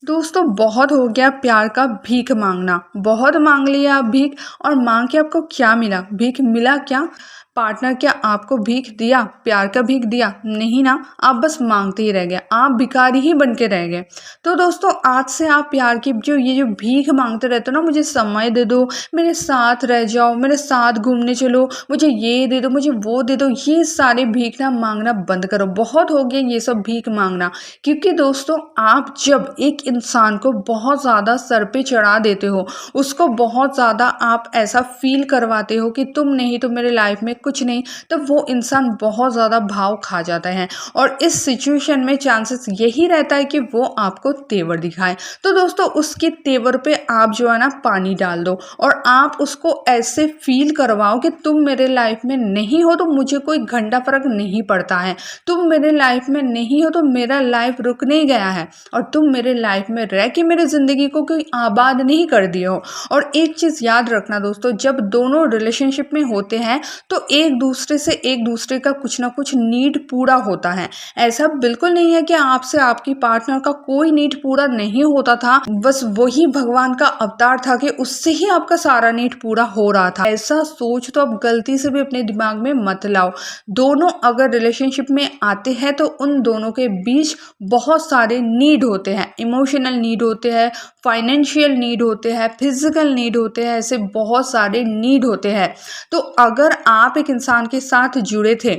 दोस्तों बहुत हो गया प्यार का भीख मांगना। बहुत मांग लिया आप भीख। और मांग के आपको क्या मिला? भीख मिला क्या? पार्टनर क्या आपको भीख दिया? प्यार का भीख दिया? नहीं ना। आप बस मांगते ही रह गए, आप भिखारी ही बन के रह गए। तो दोस्तों आज से आप प्यार की जो भीख मांगते रहते हो ना, मुझे समय दे दो, मेरे साथ रह जाओ, मेरे साथ घूमने चलो, मुझे ये दे दो, मुझे वो दे दो, ये सारे भीख ना मांगना बंद करो। बहुत हो गया ये सब भीख मांगना। क्योंकि दोस्तों आप जब एक इंसान को बहुत ज़्यादा सर पे चढ़ा देते हो, उसको बहुत ज़्यादा आप ऐसा फील करवाते हो कि तुम नहीं तो मेरे लाइफ में कुछ नहीं, तब वो इंसान बहुत ज़्यादा भाव खा जाता है। और इस सिचुएशन में चांसेस यही रहता है कि वो आपको तेवर दिखाए। तो दोस्तों उसके तेवर पे आप जो है ना पानी डाल दो और आप उसको ऐसे फील करवाओ कि तुम मेरे लाइफ में नहीं हो तो मुझे कोई घंटा फर्क नहीं पड़ता है, तुम मेरे लाइफ में नहीं हो तो मेरा लाइफ रुक नहीं गया है, और तुम मेरे लाइफ में रह के मेरे ज़िंदगी को कोई आबाद नहीं कर दिए हो। और एक चीज़ याद रखना दोस्तों, जब दोनों रिलेशनशिप में होते हैं तो एक दूसरे से एक दूसरे का कुछ ना कुछ नीड पूरा होता है। ऐसा बिल्कुल नहीं है कि आपसे आपकी पार्टनर का कोई नीड पूरा नहीं होता था, बस वही भगवान का अवतार था कि उससे ही आपका सारा नीड पूरा हो रहा था। ऐसा सोच तो अब गलती से भी अपने दिमाग में मत लाओ। दोनों अगर रिलेशनशिप में आते हैं तो उन दोनों के बीच बहुत सारे नीड होते हैं, इमोशनल नीड होते हैं, फाइनेंशियल नीड होते हैं, फिजिकल नीड होते हैं, ऐसे बहुत सारे नीड होते हैं। तो अगर आप एक इंसान के साथ जुड़े थे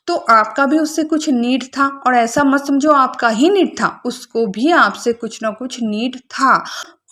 तो आपका भी उससे कुछ नीड था, और ऐसा मत समझो आपका ही नीड था, उसको भी आपसे कुछ ना कुछ नीड था।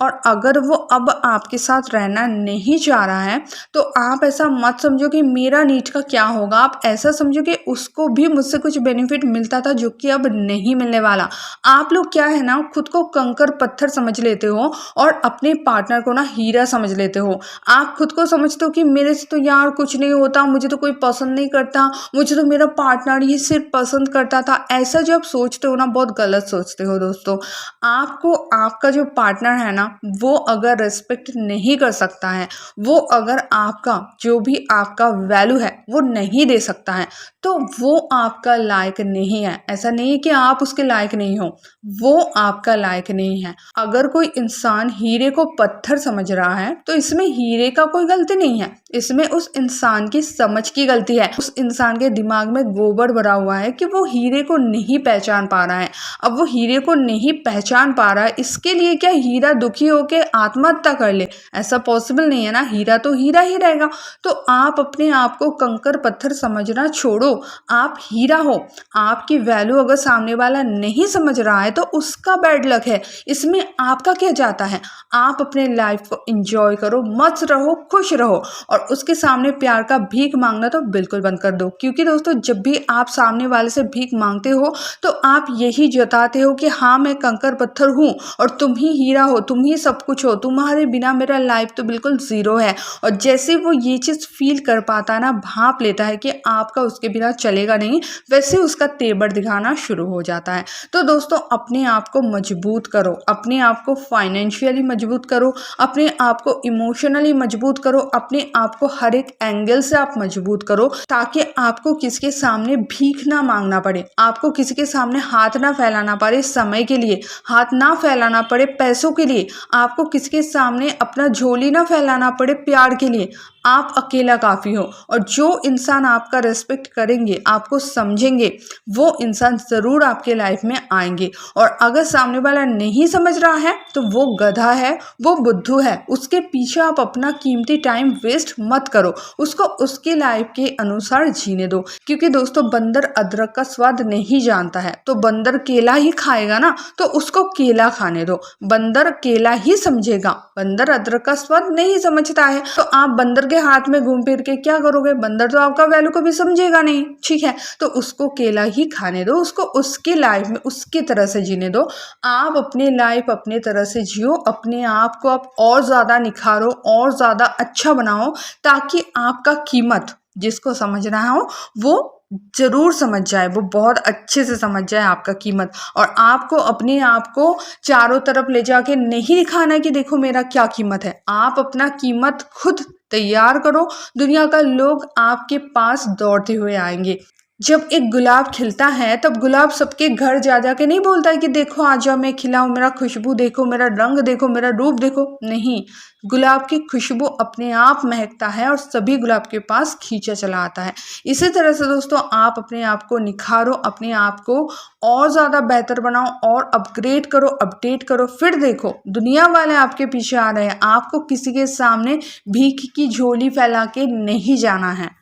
और अगर वो अब आपके साथ रहना नहीं चाह रहा है तो आप ऐसा मत समझो कि मेरा नीड का क्या होगा, आप ऐसा समझो कि उसको भी मुझसे कुछ बेनिफिट मिलता था जो कि अब नहीं मिलने वाला। आप लोग क्या है ना, खुद को कंकर पत्थर समझ लेते हो और अपने पार्टनर को ना हीरा समझ लेते हो। आप खुद को समझते हो कि मेरे से तो यार कुछ नहीं होता, मुझे तो कोई पसंद नहीं करता, मुझे तो मेरा पार्टनर ही सिर्फ पसंद करता था। ऐसा जब सोचते हो ना, बहुत गलत सोचते हो दोस्तों। आपको आपका जो पार्टनर है ना, वो अगर रिस्पेक्ट नहीं कर सकता है, वो अगर आपका जो भी आपका वैल्यू है वो नहीं दे सकता है, तो वो आपका लायक नहीं है। ऐसा नहीं है कि आप उसके लायक नहीं हो, वो आपका लायक नहीं है। अगर कोई इंसान हीरे को पत्थर समझ रहा है तो इसमें हीरे का कोई गलती नहीं है, इसमें उस इंसान की समझ की गलती है। उस इंसान के दिमाग में गोबर भरा हुआ है कि वो हीरे को नहीं पहचान पा रहा है। अब वो हीरे को नहीं पहचान पा रहा है, इसके लिए क्या हीरा दुखी होकर आत्महत्या कर ले? ऐसा पॉसिबल नहीं है ना, हीरा तो हीरा ही रहेगा। तो आप अपने आप को कंकर पत्थर समझना छोड़ो, आप हीरा हो। आपकी वैल्यू अगर सामने वाला नहीं समझ रहा है तो उसका बैड लक है, इसमें आपका क्या जाता है? आप अपने लाइफ को एंजॉय करो, मस्त रहो, खुश रहो। और उसके सामने प्यार का भीख मांगना तो बिल्कुल बंद कर दो। क्योंकि दोस्तों जब भी आप सामने वाले से भीख मांगते हो तो आप यही जताते हो कि हाँ मैं कंकर पत्थर हूँ और तुम ही हीरा हो, तुम ही सब कुछ हो, तुम्हारे बिना मेरा लाइफ तो बिल्कुल जीरो है। और जैसे वो ये चीज़ फील कर पाता है ना, भाप लेता है कि आपका उसके बिना चलेगा नहीं, वैसे उसका तेवर दिखाना शुरू हो जाता है। तो दोस्तों अपने आप को मजबूत करो, अपने आप को फाइनेंशियली मजबूत करो, अपने आप को इमोशनली मजबूत करो, अपने आप को हर एक एंगल से आप मजबूत करो, ताकि आपको किसी के सामने भीख ना मांगना पड़े, आपको किसी के सामने हाथ ना फैलाना पड़े, समय के लिए हाथ ना फैलाना पड़े, पैसों के लिए आपको किसी के सामने अपना झोली ना फैलाना पड़े, प्यार के लिए आप अकेला काफ़ी हो। और जो इंसान आपका रिस्पेक्ट करेंगे, आपको समझेंगे, वो इंसान ज़रूर आपके लाइफ में आएंगे। और अगर सामने वाला नहीं समझ रहा है तो वो गधा है, वो बुद्धू है, उसके पीछे आप अपना कीमती टाइम वेस्ट मत करो, उसको उसकी लाइफ के अनुसार जीने दो। क्योंकि दोस्तों बंदर अदरक का स्वाद नहीं जानता है, तो बंदर केला ही खाएगा ना, तो उसको केला खाने दो। बंदर केला ही समझेगा, बंदर अदरक का स्वाद नहीं समझता है। तो आप बंदर के हाथ में घूम फिर के क्या करोगे? बंदर तो आपका वैल्यू कभी समझेगा नहीं, ठीक है? तो उसको केला ही खाने दो, उसको उसकी लाइफ में उसकी तरह से जीने दो। आप अपनी लाइफ अपने तरह से जियो, अपने आप को आप और ज़्यादा निखारो, और ज़्यादा अच्छा बनाओ, ताकि आपका कीमत जिसको समझना हो वो जरूर समझ जाए, वो बहुत अच्छे से समझ जाए आपका कीमत। और आपको अपने आप को चारों तरफ ले जाके नहीं दिखाना कि देखो मेरा क्या कीमत है, आप अपना कीमत खुद तैयार करो, दुनिया का लोग आपके पास दौड़ते हुए आएंगे। जब एक गुलाब खिलता है तब गुलाब सबके घर जा जा के नहीं बोलता है कि देखो आ जाओ मैं खिलाऊं, मेरा खुशबू देखो, मेरा रंग देखो, मेरा रूप देखो। नहीं, गुलाब की खुशबू अपने आप महकता है और सभी गुलाब के पास खींचा चला आता है। इसी तरह से दोस्तों आप अपने आप को निखारो, अपने आप को और ज़्यादा बेहतर बनाओ और अपग्रेड करो, अपडेट करो। फिर देखो दुनिया वाले आपके पीछे आ रहे हैं, आपको किसी के सामने भीख की झोली फैला के नहीं जाना है।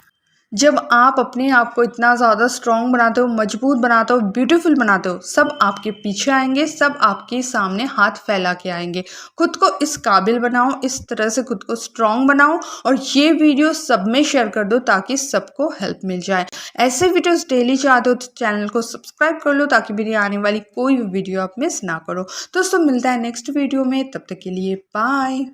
जब आप अपने आप को इतना ज़्यादा स्ट्रॉन्ग बनाते हो, मजबूत बनाते हो, ब्यूटीफुल बनाते हो, सब आपके पीछे आएंगे, सब आपके सामने हाथ फैला के आएंगे। खुद को इस काबिल बनाओ, इस तरह से खुद को स्ट्रॉन्ग बनाओ और ये वीडियो सब में शेयर कर दो ताकि सबको हेल्प मिल जाए। ऐसे वीडियोस डेली चाहते हो तो चैनल को सब्सक्राइब कर लो ताकि मेरी आने वाली कोई भी वीडियो आप मिस ना करो। दोस्तों मिलता है नेक्स्ट वीडियो में, तब तक के लिए बाय।